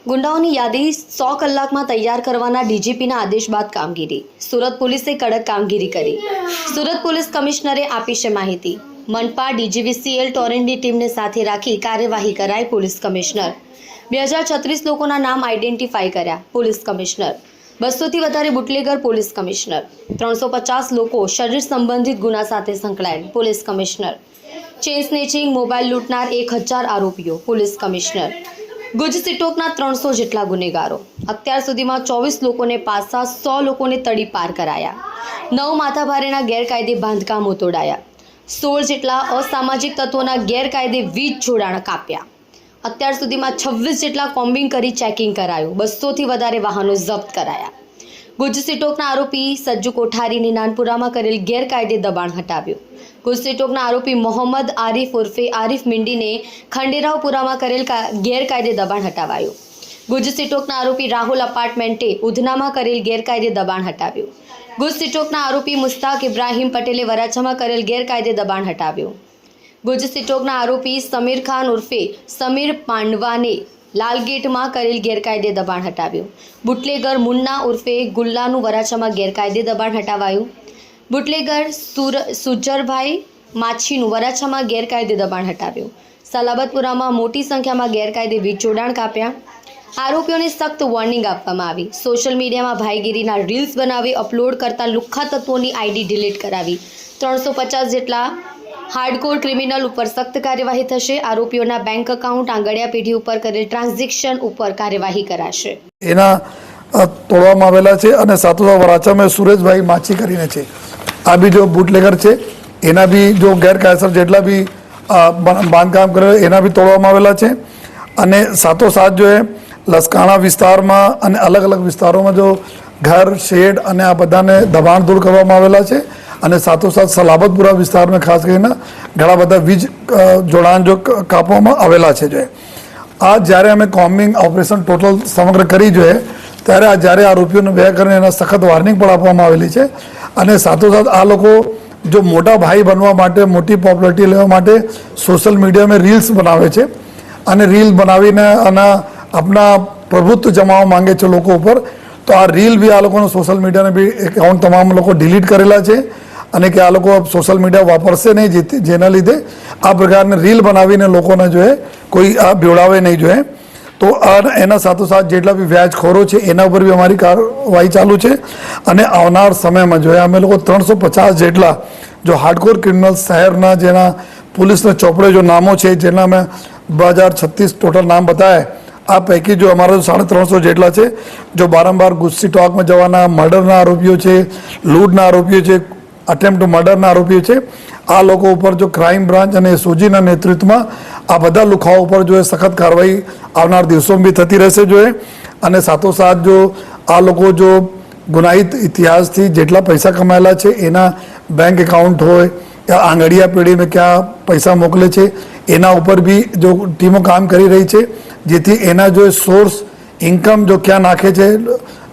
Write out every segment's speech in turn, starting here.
ગુંડાઓની યાદી 100 કલાકમાં તૈયાર કરવાના ડીજીપીના આદેશ બાદ કામગીરી. સુરત પોલીસે કડક કામગીરી કરી. સુરત પોલીસ કમિશનરે આપી છે માહિતી. મનપા ડીજીવીસીએલ ટોરેન્ટની ટીમને સાથે રાખી કાર્યવાહી કરાઈ. પોલીસ કમિશનર 2036 લોકોના નામ આઈડેન્ટિફાઈ કર્યા. પોલીસ કમિશનર 200 થી વધારે બુટલેગર. પોલીસ કમિશનર 350 લોકો શરીર સંબંધિત ગુના સાથે સંકળાયેલ. Police commissioner chain snatching, mobile લૂંટનાર 1000 આરોપીઓ. પોલીસ કમિશનર ગુજ સિટોકના 300 જેટલા ગુનેગારો. અત્યાર સુધીમાં 24 લોકોને પાસા, 100 લોકોને તડી પાર કરાયા. 9 માથાભારેના ગેરકાયદે બાંધકામો તોડાયા. 16 જેટલા અસામાજિક તત્વોના ગેરકાયદે વીજ જોડાણ કાપ્યા. અત્યાર સુધીમાં 26 જેટલા કોમ્બિંગ કરી ચેકિંગ કરાયું. 200 થી વધારે વાહનો જપ્ત કરાયા. ગુજ સિટોકના આરોપી સજ્જુ કોઠારીને નાનપુરામાં કરેલ ગેરકાયદે દબાણ હટાવ્યું. ગુજ સિટોકના આરોપી મોહમ્મદ આરિફ ઉર્ફે આરિફ મિંડીને ખંડેરાવપુરામાં કરેલ ગેરકાયદે દબાણ હટાવાયું. ગુજ સિટોકના આરોપી રાહુલ અપાર્ટમેન્ટે ઉધનામાં કરેલ ગેરકાયદે દબાણ હટાવ્યું. ગુજ સિટોકના આરોપી મુસ્તાક ઇબ્રાહીમ પટેલે વરાછામાં કરેલ ગેરકાયદે દબાણ હટાવ્યું. ગુજ સિટોકના આરોપી સમીર ખાન ઉર્ફે સમીર પાંડવાને લાલગેટમાં કરેલ ગેરકાયદે દબાણ હટાવ્યું. બુટલેગર મુન્ના ઉર્ફે ગુલ્લાનું વરાછામાં ગેરકાયદે દબાણ હટાવાયું. બુટલેગર સુજરભાઈ માછીનું વરાછામાં ગેરકાયદે દબાણ હટાવ્યું. સલાબતપુરામાં મોટી સંખ્યામાં ગેરકાયદે વીજ જોડાણ કાપ્યા. આરોપીઓને સખ્ત વોર્નિંગ આપવામાં આવી. સોશિયલ મીડિયામાં ભાઈગીરીના રીલ્સ બનાવી અપલોડ કરતા લુખ્ખા તત્વોની આઈડી ડિલીટ કરાવી. 350 જેટલા હાર્ડકોર ક્રિમિનલ ઉપર સખ્ત કાર્યવાહી થશે. આરોપીઓના બેંક એકાઉન્ટ, આંગળિયા પેઢી ઉપર કરેલ ટ્રાન્ઝેક્શન ઉપર કાર્યવાહી કરાશે. એના તોડવામાં આવેલા છે અને સાથોસાથ વરાછામાં સુરેશભાઈ માછી કરીને છે. આ બી જો બુટલેગર છે, એના બી જો ગેરકાયદેસર જેટલા બી બાંધકામ કરે એના બી તોડવામાં આવેલા છે. અને સાથોસાથ જો એ લસકાણા વિસ્તારમાં અને અલગ અલગ વિસ્તારોમાં જો ઘર, શેડ અને આ બધાને દબાણ દૂર કરવામાં આવેલા છે. અને સાથોસાથ સલાબતપુરા વિસ્તારમાં ખાસ કરીને ઘણા બધા વીજ જોડાણ જો કાપવામાં આવેલા છે. જો આ જ્યારે અમે કોમ્બિંગ ઓપરેશન ટોટલ સમગ્ર કરી જોઈએ ત્યારે આ જ્યારે આરોપીઓને બે કરીને એના સખત વોર્નિંગ પણ આપવામાં આવેલી છે. અને સાથોસાથ આ લોકો જો મોટા ભાઈ બનવા માટે, મોટી પોપ્યુલારિટી લેવા માટે સોશિયલ મીડિયામાં રીલ્સ બનાવે છે અને રીલ બનાવીને અને આપણા પ્રભુત્વ જમાવવા માંગે છે લોકો ઉપર. તો આ રીલ બી આ લોકોનો સોશિયલ મીડિયાને બી એકાઉન્ટ તમામ લોકો ડિલીટ કરેલા છે અને કે આ લોકો સોશિયલ મીડિયા વાપરશે નહીં, જેના લીધે આ પ્રકારની રીલ બનાવીને લોકોને જોઈએ કોઈ આ બેવડાવે નહીં જોઈએ. તો એના સાથોસાથ જેટલા બી વ્યાજખોરો છે એના ઉપર બી અમારી કાર્યવાહી ચાલુ છે. અને આવનાર સમયમાં જોઈએ અમે લોકો 350 જેટલા જો હાર્ડકોર ક્રિમિનલ શહેરના જેના પોલીસના ચોપડે જો નામો છે, જેના અમે 2036 ટોટલ નામ બતાવ્યા. આ પૈકી જો અમારા 350 જેટલા છે જો વારંવાર ગુસ્સી ટોકમાં જવાના, મર્ડરના આરોપીઓ છે, લૂંટના આરોપીઓ છે, અટેમ્પ્ટ ટુ મર્ડરના આરોપીઓ છે. આ લોકો ઉપર જો ક્રાઇમ બ્રાન્ચ અને એસઓજીના નેતૃત્વમાં આ બધા લુખાઓ ઉપર જો સખત કાર્યવાહી આવનાર દિવસોમાં બી થતી રહેશે. જોઈએ અને સાથોસાથ જો આ લોકો જો ગુનાહિત ઇતિહાસથી જેટલા પૈસા કમાયેલા છે એના બેંક એકાઉન્ટ હોય, આંગળિયા પેઢીમાં ક્યાં પૈસા મોકલે છે એના ઉપર બી જો ટીમો કામ કરી રહી છે. જેથી એના જો સોર્સ ઇન્કમ જો ક્યાં નાખે છે,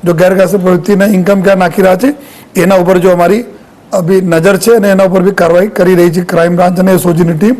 જો ગેરકાયદેસર પ્રવૃત્તિના ઇન્કમ ક્યાં નાખી રહ્યા છે એના ઉપર જો અમારી અભી નજર છે અને એના ઉપર બી કાર્યવાહી કરી રહી છે ક્રાઇમ બ્રાન્ચ અને એસઓજીની ટીમ.